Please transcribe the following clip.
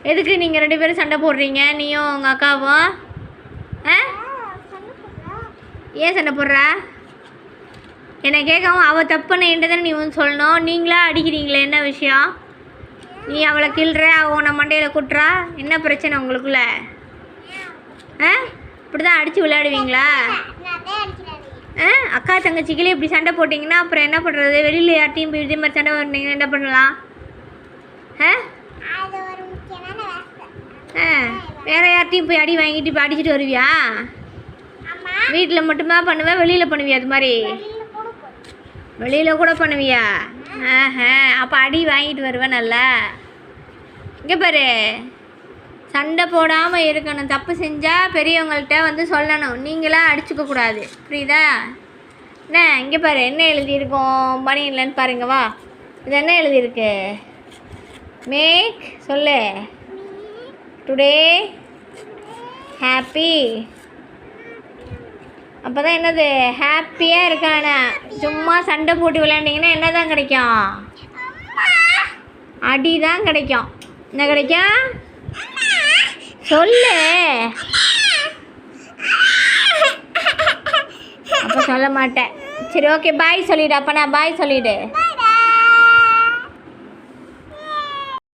எதுக்கு நீங்கள் 2 பேரும் சண்டை போடுறீங்க, நீயும் உங்கள் அக்காவும்? ஆ, ஏன் சண்டை போடுறா? என்னை கேட்கவும் அவள் தப்பு பண்ண தானே நீ வந்து சொல்லணும். நீங்களா அடிக்கிறீங்களே, என்ன விஷயம்? நீ அவளை கிள்ற, அவள் உன்னை மண்டையில் குட்டுறா, என்ன பிரச்சனை உங்களுக்குள்ள? ஆ, இப்படி தான் அடித்து விளையாடுவீங்களா? அக்கா தங்கச்சிகளே இப்படி சண்டை போட்டிங்கன்னா அப்புறம் என்ன பண்ணுறது? வெளியில் யார்ட்டையும் போய் இதே மாதிரி சண்டை போட்டிங்கன்னா என்ன பண்ணலாம்? வேறு யார்ட்டையும் போய் அடி வாங்கிட்டு இப்போ அடிச்சுட்டு வருவியா? வீட்டில் மட்டுமா பண்ணுவேன், வெளியில் பண்ணுவியா? அது மாதிரி வெளியில் கூட பண்ணுவியா? அப்போ அடி வாங்கிட்டு வருவேன் நல்லா. இங்கே பாரு, சண்டை போடாமல் இருக்கணும். தப்பு செஞ்சால் பெரியவங்கள்ட்ட வந்து சொல்லணும், நீங்களாம் அடிச்சுக்க கூடாது, புரியுதா? என்ன இங்கே பாரு, என்ன எழுதியிருக்கோம் பனியன்லன்னு பாருங்க. வா, இது என்ன எழுதியிருக்கு? மேக் சொல்லு. Today happy. அப்போ தான் என்னது ஹாப்பியாக இருக்கானே. சும்மா சண்டை போட்டு விளையாண்டிங்கன்னா என்ன தான் கிடைக்கும்? அடி தான் கிடைக்கும். என்ன கிடைக்கும் சொல்லு. அப்போ சொல்ல மாட்டேன். சரி, ஓகே, பாய் சொல்லிவிடு. அப்போ நான் பாய் சொல்லிவிடு.